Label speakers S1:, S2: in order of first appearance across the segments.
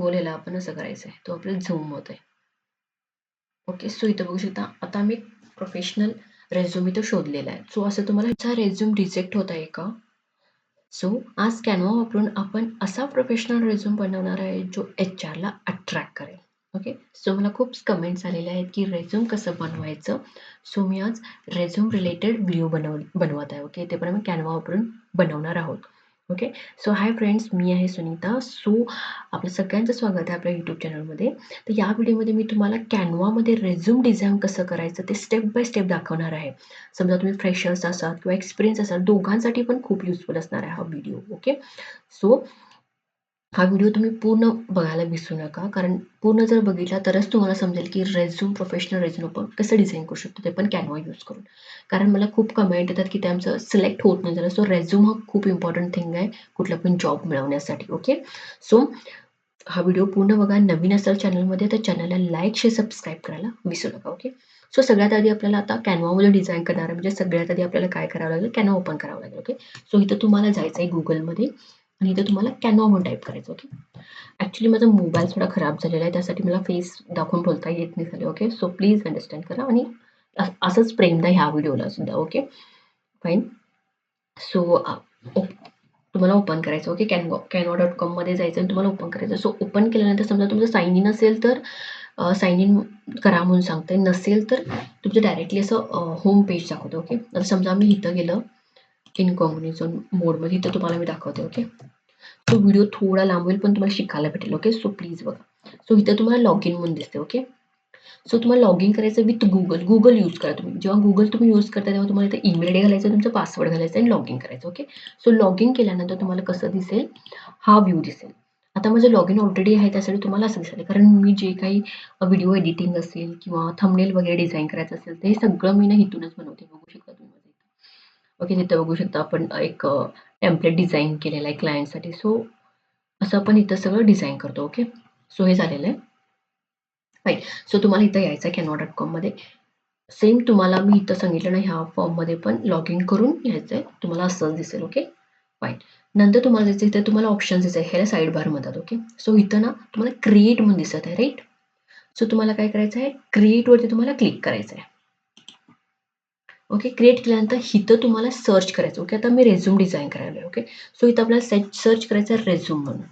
S1: गोल ह्याला आपण असं करायचं आहे, तो आपल्याला झूम होत आहे. ओके, सो इथं बघू शकता आता मी प्रोफेशनल रेझ्यूम इथं शोधलेला आहे. सो असं तुम्हाला रेझ्यूम रिजेक्ट होत आहे का? सो आज कॅनवा वापरून आपण असा प्रोफेशनल रेझ्यूम बनवणार आहे जो HR ला अट्रॅक्ट करेल. ओके, सो मला खूप कमेंट्स आलेले आहेत की रेझ्यूम कसं बनवायचं. सो मी आज रेझ्यूम रिलेटेड व्हिडिओ बनवत आहे. ओके, ते पण आम्ही कॅनवा वापरून बनवणार आहोत. ओके, सो हाय फ्रेंड्स, मी आहे सुनीता. सो आपलं सगळ्यांचं स्वागत आहे आपल्या यूट्यूब चॅनलमध्ये. तर या व्हिडिओमध्ये मी तुम्हाला कॅनवामध्ये रेझ्यूम डिझाईन कसं करायचं ते स्टेप बाय स्टेप दाखवणार आहे. समजा तुम्ही फ्रेशर्स असाल किंवा एक्सपिरियन्स असाल, दोघांसाठी पण खूप युजफुल असणार आहे हा व्हिडिओ. ओके, सो हा व्हिडिओ तुम्ही पूर्ण बघायला विसरू नका, कारण पूर्ण जर बघितला तरच तुम्हाला समजेल की प्रोफेशनल रेझ्यूम आपण कसं डिझाईन करू शकतो, ते पण कॅनवा यूज करून. कारण मला खूप कमेंट येतात की ते आमचं सिलेक्ट होत नाही झालं. सो रेझ्यूम हा खूप इम्पॉर्टंट थिंग आहे कुठला पण जॉब मिळवण्यासाठी. ओके, सो हा व्हिडिओ पूर्ण बघा. नवीन असाल चॅनलमध्ये तर चॅनलला लाईक शेअर सबस्क्राईब करायला विसरू नका. ओके, सो सगळ्यात आधी आपल्याला आता कॅनवामध्ये डिझाईन करणार आहे, म्हणजे सगळ्यात आधी आपल्याला काय करावं लागेल, कॅनवा ओपन करावं लागेल. ओके, सो इथं तुम्हाला जायचं आहे गुगलमध्ये आणि इथं तुम्हाला कॅनवा म्हणून टाईप करायचं. ओके, ॲक्च्युली माझा मोबाईल थोडा खराब झालेला आहे, त्यासाठी मला फेस दाखवून बोलता येत नाही झाले. ओके, सो प्लीज अंडरस्टँड करा आणि असंच प्रेम द्या ह्या व्हिडिओला सुद्धा. Okay, fine. सो तुम्हाला ओपन करायचं. ओके, canva.com मध्ये जायचं आणि तुम्हाला ओपन करायचं. सो ओपन केल्यानंतर समजा तुमचं साइन इन असेल तर साइन इन करा म्हणून सांगते, नसेल तर तुमचं डायरेक्टली असं होम पेज दाखवतो. ओके, आता समजा मी इथं गेलं इनकॉग्निझो मोडमध्ये, इथं तुम्हाला मी दाखवते. ओके, तो व्हिडिओ थोडा लांब होईल पण तुम्हाला शिकायला भेटेल. ओके, सो प्लीज बघा. सो इथं तुम्हाला लॉग इन म्हणून दिसते. ओके, सो तुम्हाला लॉग इन करायचं विथ गुगल यूज करा तुम्ही. जेव्हा गुगल तुम्ही यूज करता तेव्हा तुम्हाला इथं ईमेल आयडी घालायचं, तुमचं पासवर्ड घालायचं आणि लॉग इन करायचं. ओके, सो लॉग इन केल्यानंतर तुम्हाला कसं दिसेल, हा व्ह्यू दिसेल. आता माझं लॉग इन ऑलरेडी आहे, त्यासाठी तुम्हाला असं दिसेल, कारण मी जे काही व्हिडिओ एडिटिंग असेल किंवा थंबनेल वगैरे डिझाईन करायचं असेल, ते सगळं मी ना इथूनच बनवते. बघू शकता तुम्ही. ओके, तिथं बघू शकता आपण एक टेम्पलेट डिझाईन केलेला आहे क्लायंटसाठी. सो असं आपण इथं सगळं डिझाईन करतो. ओके, सो हे झालेलं आहे. फाईन. सो तुम्हाला इथं यायचं आहे canva.com मध्ये. सेम तुम्हाला मी इथं सांगितलं ना, ह्या फॉर्ममध्ये पण लॉग इन करून यायचं आहे. तुम्हाला असंच दिसेल. Okay, fine. नंतर तुम्हाला जायचं, इथे तुम्हाला ऑप्शन्स दिसत आहे, ह्याला साईड बार म्हणतात. ओके, सो इथं ना तुम्हाला क्रिएट म्हणून दिसत आहे, राईट. सो तुम्हाला काय करायचं आहे, क्रिएटवरती तुम्हाला क्लिक करायचं आहे. ओके, क्रिएट केल्यानंतर इथं तुम्हाला सर्च करायचं. ओके, आता मी रेझ्यूम डिझाईन करायला आहे. ओके, सो इथं आपल्याला सर्च करायचं आहे रेझ्यूम म्हणून.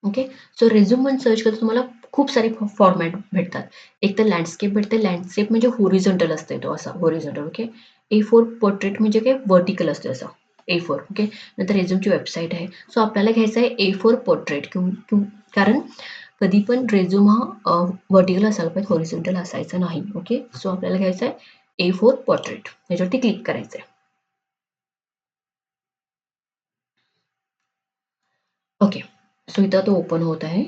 S1: ओके, सो रेझ्यूम म्हणून सर्च करता तुम्हाला खूप सारे फॉर्मॅट भेटतात. एक तर लँडस्केप भेटते. लँडस्केप म्हणजे हॉरिझॉन्टल असते, तो असा हॉरिझॉन्टल. ओके, A4 पोर्ट्रेट म्हणजे काय वर्टिकल असते असं A4. ओके, नंतर रेझ्यूमची वेबसाईट आहे. सो आपल्याला घ्यायचं आहे A4 पोर्ट्रेट, कारण कधी पण रेझ्यूम हा वर्टिकल असायला पाहिजे, हॉरिझॉन्टल असायचं नाही. ओके, सो आपल्याला घ्यायचं आहे A4 पोर्ट्रेट, याच्यावरती क्लिक करायचं आहे. ओके, सो इथं तो ओपन होत आहे.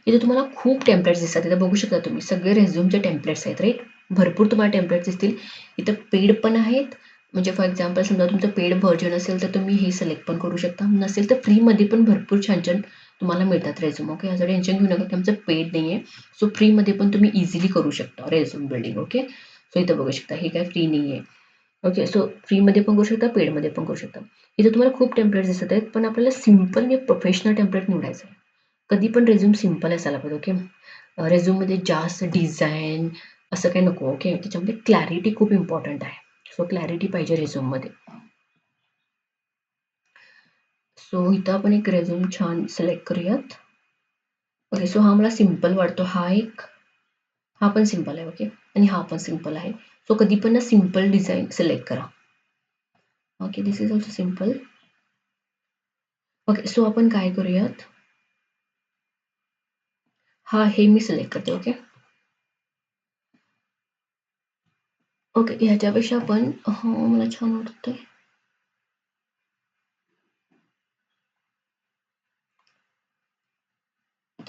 S1: इथे तुम्हाला खूप टेम्पलेट्स दिसतात. इथे बघू शकता तुम्ही सगळे रेझ्यूमचे टेम्पलेट्स आहेत, राईट. भरपूर तुम्हाला टेम्पलेट्स दिसतील. इथं पेड पण आहेत. म्हणजे फॉर एक्झाम्पल समजा तुमचं पेड व्हर्जन असेल तर तुम्ही हे सिलेक्ट पण करू शकता. नसेल तर फ्रीमध्ये पण भरपूर छान छान तुम्हाला मिळतात रेझ्यूम. ओके, यासाठी टेन्शन घेऊ नका की आमचं पेड नाही आहे. सो फ्रीमध्ये पण तुम्ही इझिली करू शकता रेझ्यूम बिल्डिंग. ओके, सो इथं बघू शकता हे काय फ्री नाही आहे. ओके, सो फ्रीमध्ये पण करू शकता, पेडमध्ये पण करू शकता. इथे तुम्हाला खूप टेम्पलेट्स दिसत आहेत, पण आपल्याला सिम्पल आणि प्रोफेशनल टेम्पलेट निवडायचं आहे. कधी पण रेझ्यूम सिम्पल असायला पाहिजे. ओके, रेझ्यूममध्ये जास्त डिझाईन असं काही नको. ओके, त्याच्यामध्ये क्लॅरिटी खूप इम्पॉर्टंट आहे. सो क्लॅरिटी पाहिजे रेझ्यूममध्ये. सो इथं आपण एक रेझ्यूम छान सिलेक्ट करूयात. ओके, सो हा मला सिम्पल वाटतो. हा पण सिम्पल आहे. ओके, आणि हा पण सिम्पल आहे. सो कधी पण ना सिम्पल डिझाईन सिलेक्ट करा. Okay, this is also simple. Okay, so आपण काय करूयात, हे मी सिलेक्ट करते. ओके, ओके, ह्याच्यापेक्षा आपण मला छान वाटतंय.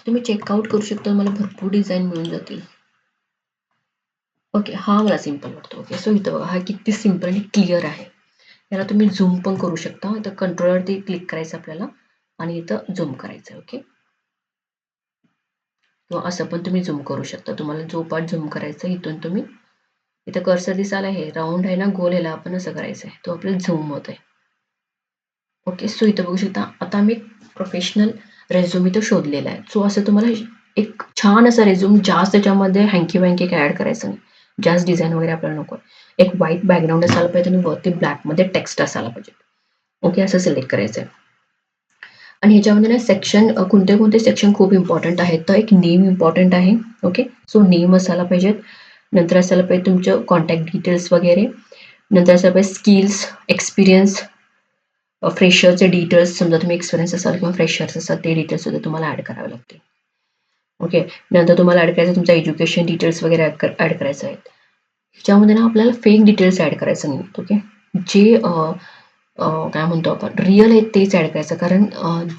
S1: तुम्ही चेकआउट करू शकता, मला भरपूर डिझाईन मिळून जातील. ओके, हा मला सिम्पल वाटतो. ओके, सो इथं बघा, हा किती सिम्पल आणि क्लिअर आहे. याला तुम्ही झूम पण करू शकता. इथं कंट्रोलवरती क्लिक करायचं आपल्याला आणि इथं झूम करायचं. ओके, किंवा असं पण तुम्ही झूम करू शकता. तुम्हाला जो पार्ट झूम करायचा इथून तुम्ही, इथं कर्सर दिसायला हे राऊंड आहे ना, गोल ह्याला आपण असं करायचं आहे, तो आपल्याला झूम होत आहे. ओके. सो इथं बघू शकता आता आम्ही प्रोफेशनल रेझ्यूम इथं शोधलेला आहे. सो असं तुम्हाला एक छान असा रेझ्यूम, जास्त त्याच्यामध्ये हँकी वँकी काय ॲड करायचं नाही. जास्त डिझाईन वगैरे आपल्याला नको आहे. एक व्हाईट बॅकग्राऊंड असायला पाहिजे आणि वरती ब्लॅकमध्ये टेक्स्ट असायला पाहिजे. ओके, असं सिलेक्ट करायचं आहे. आणि ह्याच्यामध्ये ना सेक्शन, कोणते कोणते सेक्शन खूप इम्पॉर्टंट आहेत. तर एक नेम इम्पॉर्टंट आहे. ओके, सो नेम असायला पाहिजेत. नंतर असायला पाहिजे तुमचं कॉन्टॅक्ट डिटेल्स वगैरे. नंतर असायला पाहिजे स्किल्स, एक्सपिरियन्स, फ्रेशरचे डिटेल्स, समजा तुम्ही एक्सपिरियन्स असाल किंवा फ्रेशर्स असाल ते डिटेल्स सुद्धा तुम्हाला ॲड करावे लागतील. ओके. नंतर तुम्हाला ॲड करायचं तुमचं एज्युकेशन डिटेल्स वगैरे ॲड करायचं आहे. ह्याच्यामध्ये ना आपल्याला फेक डिटेल्स ॲड करायचं नाही. ओके. जे काय म्हणतो आपण रिअल आहेत तेच ॲड करायचं. कारण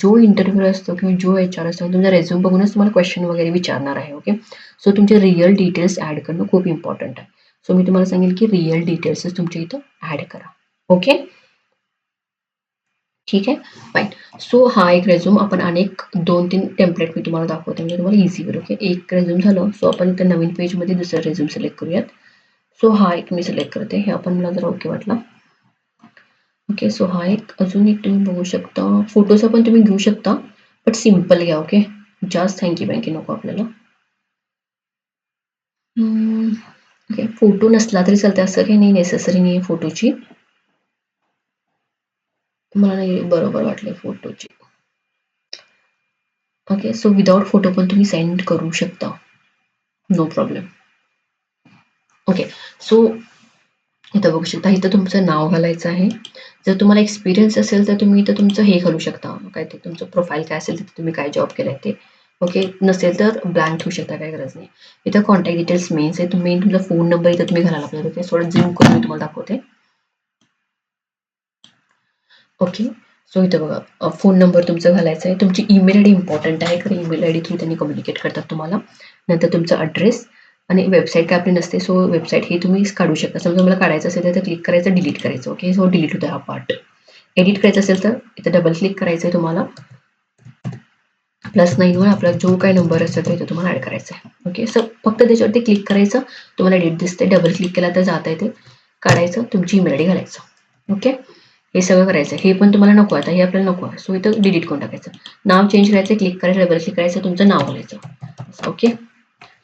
S1: जो इंटरव्ह्यूअर असतो किंवा जो HR असतो तुमचा रेझ्यूम बघूनच तुम्हाला क्वेश्चन वगैरे विचारणार आहे. ओके. सो तुमचे रिअल डिटेल्स ॲड करणं खूप इम्पॉर्टंट आहे. सो मी तुम्हाला सांगेल की रिअल डिटेल्सच तुमच्या इथं ॲड करा. ओके. ठीक आहे, फाईन. सो हा एक रेझ्यूम आपण अनेक 2-3 टेम्पलेट मी तुम्हाला दाखवते म्हणजे तुम्हाला इझी होईल. ओके. एक रेझ्यूम झालं. सो आपण इथं नवीन पेजमध्ये दुसरा रेझ्यूम सिलेक्ट करूयात. सो हा एक मी सिलेक्ट करते. हे आपण मला जरा ओके वाटला. ओके. सो हा एक अजून एक तुम्ही बघू शकता. फोटोचा पण तुम्ही घेऊ शकता, बट सिम्पल घ्या. ओके. जास्त हँकी बँकी नको आपल्याला. ओके. फोटो नसला तरी चालते, असं काही नाही, नेसेसरी नाही आहे फोटोची. मला नाही बरोबर वाटले फोटोची. ओके. सो विदाउट फोटो पण तुम्ही सेंड करू शकता, नो प्रॉब्लेम. ओके. सो इथं बघू शकता, इथं तुमचं नाव घालायचं आहे. जर तुम्हाला एक्सपिरियन्स असेल तर तुम्ही इथं तुमचं हे घालू शकता, काय ते तुमचं प्रोफाईल काय असेल तिथे तुम्ही काय जॉब केलाय ते. ओके. नसेल तर ब्लँक ठेवू शकता, काही गरज नाही. इथं कॉन्टॅक्ट डिटेल्स मेन्स आहे. मेन तुमचा फोन नंबर इथं तुम्ही घालायला पाहिजे. ओके. थोडं झूम करून मी तुम्हाला दाखवते. ओके. सो इथं बघा, फोन नंबर तुमचा घालायचा आहे. तुमची ईमेल आयडी इम्पॉर्टंट आहे, कारण ईमेल आयडी थ्रू त्यांनी कम्युनिकेट करतात तुम्हाला. नंतर तुमचा ॲड्रेस आणि वेबसाईट काय आपली नसते, सो वेबसाईट ही तुम्ही काढू शकता. समजा तुम्हाला काढायचं असेल तर क्लिक करायचं, डिलीट करायचं. ओके. सो डिलीट होतं हा पार्ट. एडिट करायचं असेल तर इथं डबल क्लिक करायचं आहे तुम्हाला. +9 आपला जो काही नंबर असेल तो इथे तुम्हाला ॲड करायचा आहे. ओके. सो फक्त त्याच्यावरती क्लिक करायचं, तुम्हाला एडिट दिसते. डबल क्लिक केला तर जाता येते. काढायचं, तुमची ईमेल आयडी घालायचं. ओके. हे सगळं करायचं. हे पण तुम्हाला नको, आता हे आपल्याला नको आहे. सो इथं डिलीट करून टाकायचं. नाव चेंज करायचं, क्लिक करायचं, डबल क्लिक करायचं, तुमचं नाव घालायचं. ओके.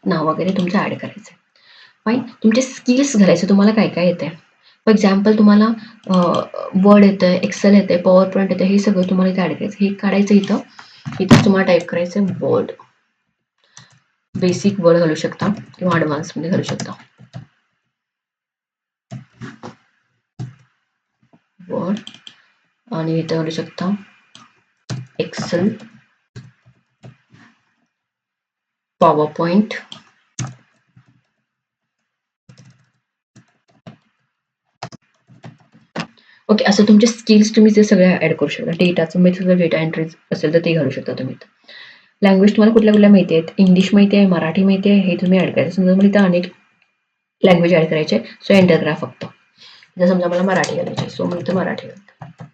S1: नाव वगैरे तुमचं ॲड करायचं. फाईन. तुमचे स्किल्स घालायचे, तुम्हाला काय काय येतंय. फॉर एक्झाम्पल तुम्हाला वर्ड येतंय, एक्सेल येतंय, पॉवर पॉईंट येतंय, हे सगळं तुम्हाला इथे ॲड करायचं. हे काढायचं इथं. इथं तुम्हाला टाईप करायचं वर्ड. बेसिक वर्ड घालू शकता किंवा ॲडव्हान्समध्ये घालू शकता. वर्ड आणि इथं घालू शकता एक्सेल, पॉवर पॉइंट, ओके. असं तुमचे स्किल्स तुम्ही ते सगळे ॲड करू शकता. डेटाचं मेथड, डेटा एंट्री असेल तर ते घालू शकता तुम्ही. लँग्वेज तुम्हाला कुठल्या कुठल्या माहिती आहेत, इंग्लिश माहिती आहे, मराठी माहिती आहे, हे तुम्ही ॲड करायचं. समजा मला इथं अनेक लँग्वेज ॲड करायचे, सो एंटर करा फक्त. जर समजा मला मराठी घालायची, सो मी इथं मराठी घालते.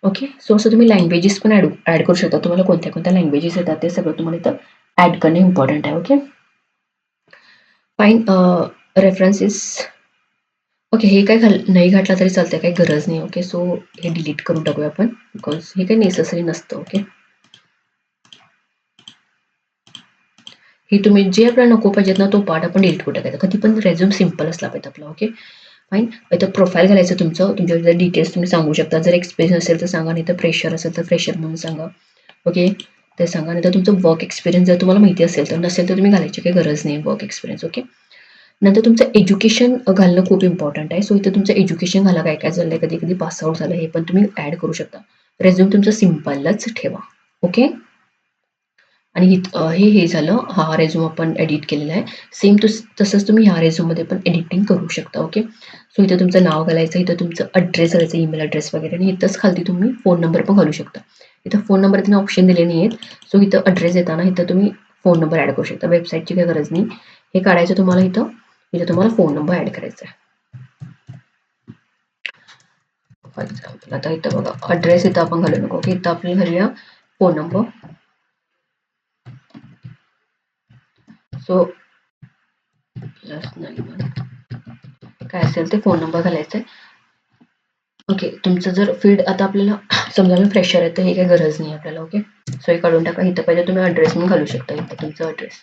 S1: ओके. सो असं तुम्ही लँग्वेजेस पण ॲड करू शकता. तुम्हाला कोणत्या कोणत्या लँग्वेजेस येतात ते सगळं तुम्हाला इथं ॲड करणं इम्पॉर्टंट आहे. ओके. फाईन. References, okay. हे काय नाही घातला तरी चालतंय, काही गरज नाही. ओके. सो हे डिलीट करून टाकूया आपण, बिकॉज हे काही नेसेसरी नसतं. ओके. हे तुम्ही जे आपल्याला नको पाहिजेत ना तो पार्ट आपण डिलीट करून टाकायचा. कधी पण रेझ्यूम सिम्पल असला पाहिजे आपला. ओके. फाईन. इथं प्रोफाईल घालायचं तुमचं, तुमच्या डिटेल्स तुम्ही सांगू शकता. जर एक्सपिरियन्स असेल तर सांगा, नाही तर फ्रेशर असेल तर फ्रेशर म्हणून सांगा. ओके. ते सांगा. नाही तर तुमचं वर्क एक्सपिरियन्स जर तुम्हाला माहिती असेल तर, नसेल तर तुम्ही घालायची काही गरज नाही वर्क एक्सपिरियन्स. ओके. नंतर तुमचं एज्युकेशन घालणं खूप इम्पॉर्टंट आहे. सो इथं तुमचं एज्युकेशन घाला, काय काय झालंय, कधी कधी पास आउट झालं, हे पण तुम्ही ॲड करू शकता. रेझ्यूम तुमचं सिम्पलच ठेवा. ओके. आणि हे झालं, हा रेझ्यूम आपण एडिट केलेला आहे. सेम तसंच तुम्ही ह्या रेझ्यूममध्ये पण एडिटिंग करू शकता. ओके. सो इथं तुमचं नाव घालायचं, इथं तुमचं ॲड्रेस घालायचं, ईमेल ॲड्रेस वगैरे, आणि इथंच खालती तुम्ही फोन नंबर पण घालू शकता. इथं फोन नंबर तुम्ही ऑप्शन दिले नाही आहेत. सो इथं ॲड्रेस देताना इथं तुम्ही फोन नंबर ॲड करू शकता. वेबसाईटची काही गरज नाही. हे काढायचं तुम्हाला इथं तुम्हाला फोन नंबर ॲड करायचा आहे. फॉर एक्झाम्पल आता इथं बघा, ॲड्रेस इथं आपण घालू नको. ओके. इथं आपल्याला घालूया फोन नंबर. सो +91 काय असेल ते फोन नंबर घालायचा आहे. ओके, तुमचं जर फील्ड आता आपल्याला समजा मी फ्रेशर आहे तर हे काही गरज नाही आपल्याला. ओके, सो हे काढून टाका. इथं पाहिजे तुम्ही ॲड्रेस पण घालू शकता, इथं तुमचा ॲड्रेस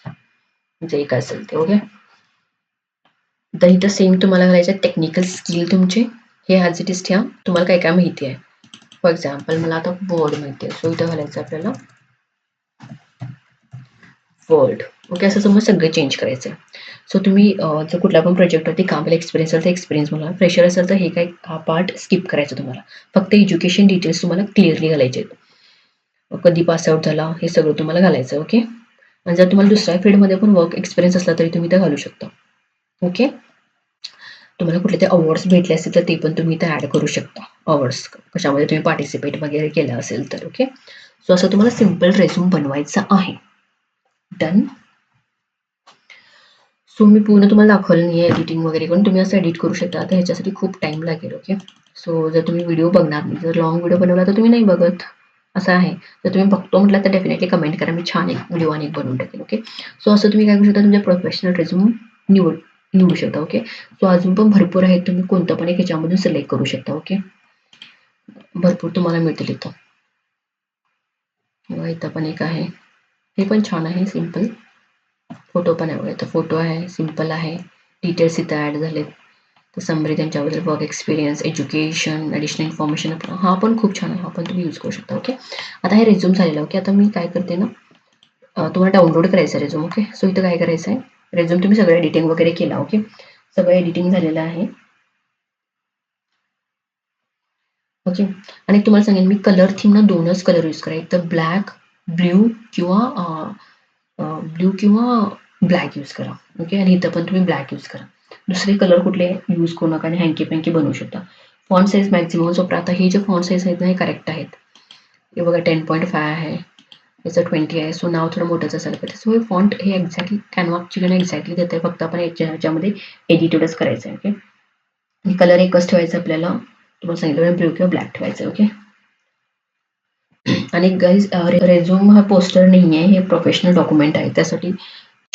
S1: जे काय असेल ते. ओके, तर इथं सेम तुम्हाला घालायचं आहे टेक्निकल स्किल तुमचे, हे ॲज इट इज ठेवा. तुम्हाला काय काय माहिती आहे. फॉर एक्झाम्पल मला आता वर्ड माहिती आहे, सो इथं घालायचं आपल्याला वर्ड. ओके, असं समज सगळे चेंज करायचं आहे. सो तुम्ही जर कुठल्या पण प्रोजेक्टवरती कामाला एक्सपिरियन्स असेल तर एक्सपिरियन्स म्हणा, फ्रेशर असेल तर हे काही हा पार्ट स्किप करायचा तुम्हाला. फक्त एज्युकेशन डिटेल्स तुम्हाला क्लिअरली घालायचे आहेत. कधी पासआउट झाला हे सगळं तुम्हाला घालायचं. ओके, आणि जर तुम्हाला दुसऱ्या फील्डमध्ये पण वर्क एक्सपिरियन्स असला तरी तुम्ही ते घालू शकता. ओके, तुम्हाला कुठले ते अवॉर्ड्स भेटले असतील तर ते पण तुम्ही इथे ॲड करू शकता. अवॉर्ड्स कशामध्ये तुम्ही पार्टिसिपेट वगैरे केलं असेल तर. ओके, सो असं तुम्हाला सिम्पल रेझ्यूम बनवायचा आहे. डन. सो मी पूर्ण तुम्हाला दाखवलं नाही आहे एडिटिंग वगैरे करून, तुम्ही असं एडिट करू शकता. आता ह्याच्यासाठी खूप टाईम लागेल. ओके, सो जर तुम्ही व्हिडिओ बघणार नाही, जर लॉंग व्हिडिओ बनवला तर तुम्ही नाही बघत, असं आहे. जर तुम्ही बघतो म्हटलं तर डेफिनेटली कमेंट करा, मी छान एक व्हिडिओ आणि बनवून टाकेल. ओके, सो असं तुम्ही काय करू शकता, तुमच्या प्रोफेशनल रेझ्यूम निवडू शकता. ओके, सो अजून पण भरपूर आहेत, तुम्ही कोणतं पण एक ह्याच्यामधून सिलेक्ट करू शकता. ओके, भरपूर तुम्हाला मिळतील इथं. किंवा इथं पण एक आहे, हे पण छान आहे, सिम्पल. फोटो पण आहे बघा, इथं फोटो आहे, सिम्पल आहे. डिटेल्स इथं ॲड झालेत. तर समरी त्यांच्याबद्दल work experience, education, additional information, हा पण खूप छान आहे, हा पण तुम्ही यूज करू शकता. ओके, आता हे रेझ्यूम झालेलं. ओके, आता मी काय करते ना, तुम्हाला डाउनलोड करायचं आहे रेझ्यूम. ओके, सो इथं काय करायचं आहे, रेझ्यूम तुम्ही सगळं एडिटिंग वगैरे केला. ओके, सगळं एडिटिंग झालेलं आहे. ओके, आणि तुम्हाला सांगेन मी कलर थीम ना 2च कलर यूज करा, एक तर ब्लॅक, ब्ल्यू किंवा ब्लॅक यूज करा. ओके, आणि इथं पण तुम्ही ब्लॅक यूज करा. दुसरे कलर कुठले यूज करू नका आणि हँकी पँकी बनवू शकता. फॉन्ट साईज मॅक्झिमम वापरा. आता हे जे फॉन्ट साईज आहेत ना हे करेक्ट आहेत. हे बघा 10.5 आहे, याचं 20 आहे. सो नाव थोडं मोठंच असायला पाहिजे. सो हे फॉन्ट हे एक्झॅक्टली कॅनव्हाची एक्झॅक्टली देत आहे, फक्त आपण याच्यामध्ये एडिटच करायचं आहे. ओके, आणि कलर एकच ठेवायचा आपल्याला, तुम्हाला सांगितलं ब्ल्यू किंवा ब्लॅक ठेवायचं. ओके, आणि गाईज रेझ्यूम हा पोस्टर नाही आहे, हे प्रोफेशनल डॉक्युमेंट आहे, त्यासाठी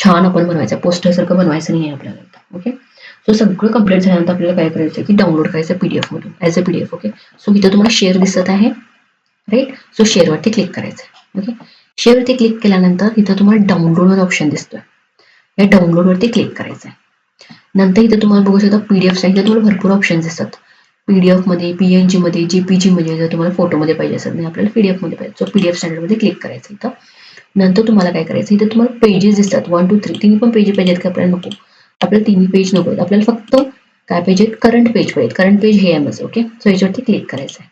S1: छान आपण बनवायचं, पोस्टर सारखं बनवायचं नाही आहे आपल्याला. ओके, सो सगळं कंप्लीट झाल्यानंतर आपल्याला काय करायचं की डाउनलोड करायचं PDF मधून as a PDF. Okay, so इथं तुम्हाला शेअर दिसत आहे, राईट. सो शेअरवरती क्लिक करायचं. ओके, शेअरवरती क्लिक केल्यानंतर इथं तुम्हाला डाउनलोडवर ऑप्शन दिसतोय, या डाउनलोडवरती क्लिक करायचं आहे. नंतर इथं तुम्हाला बघू शकता PDF साठी तुम्हाला भरपूर ऑप्शन दिसतात. PDF मध्ये, PNG मध्ये, JPG मध्ये, जर तुम्हाला फोटोमध्ये पाहिजे असेल नाही आपल्याला PDF मध्ये पाहिजे, सो PDF स्टँडर्डमध्ये क्लिक करायचं इथं. नंतर तुम्हाला काय करायचं, इथे तुम्हाला पेजेस दिसतात 1 2 3, तिन्ही पण पेज पाहिजेत का आपल्याला, नको, आपल्याला तिन्ही पेज नको आहेत, आपल्याला फक्त काय पाहिजे, करंट पेज पाहिजे. करंट पेज हे आहे. ओके, सो याच्यावरती क्लिक करायचं आहे.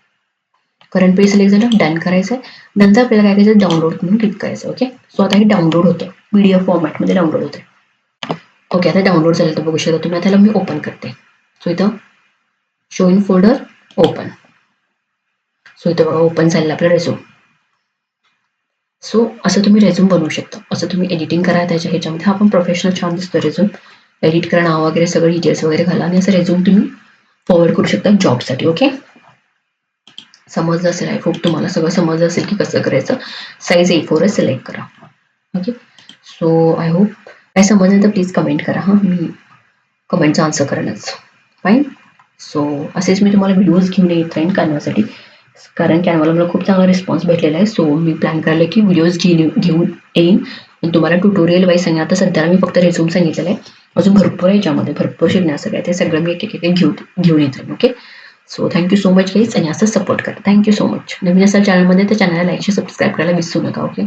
S1: करंट पेज सिलेक्ट झालं, डन करायचं आहे. नंतर आपल्याला काय करायचं, डाउनलोड म्हणून क्लिक करायचं. ओके, सो आता हे डाउनलोड होतं, PDF फॉर्मॅटमध्ये डाउनलोड होतं. ओके, आता डाउनलोड झालं तर बघू शकता तुम्ही. आता मी ओपन करते. सो इथं show in folder, open. So इथं बघा ओपन झालेलं आपलं रेझ्यूम. सो असं तुम्ही रेझ्यूम बनवू शकता, असं तुम्ही एडिटिंग करा ह्याच्यामध्ये. हा पण प्रोफेशनल छान दिसतो रेझ्यूम. एडिट करा, नाव वगैरे सगळं डिटेल्स वगैरे घाला आणि असं रेझ्यूम तुम्ही फॉरवर्ड करू शकता जॉबसाठी. ओके, समजलं असेल, आय होप तुम्हाला सगळं समजलं असेल की कसं करायचं. साईज A4 सिलेक्ट करा. ओके, सो आय होप काय समजलं तर प्लीज कमेंट करा. हां, मी कमेंटचा आन्सर करेनच. फाईन. सो असेच मी तुम्हाला व्हिडिओज घेऊन येत राहीन कॅनव्हासाठी, कारण कॅनव्हाला मला खूप चांगला रिस्पॉन्स भेटलेला आहे. सो मी प्लॅन करायला की व्हिडिओज घेऊन येईन आणि तुम्हाला ट्युटोरियल वाईज सांगा. आता सध्याला मी फक्त रेझ्यूम सांगितलेलं आहे, अजून भरपूर आहे याच्यामध्ये, भरपूर शिकण्यासारखं आहे. ते सगळं मी एक घेऊन येत राहीन. Okay, so thank you so much guys, आणि असं सपोर्ट करा. Thank you so much. नवीन असाल चॅनलमध्ये तर चॅनलला लाईक सबस्क्राईब करायला विसरू नका. ओके.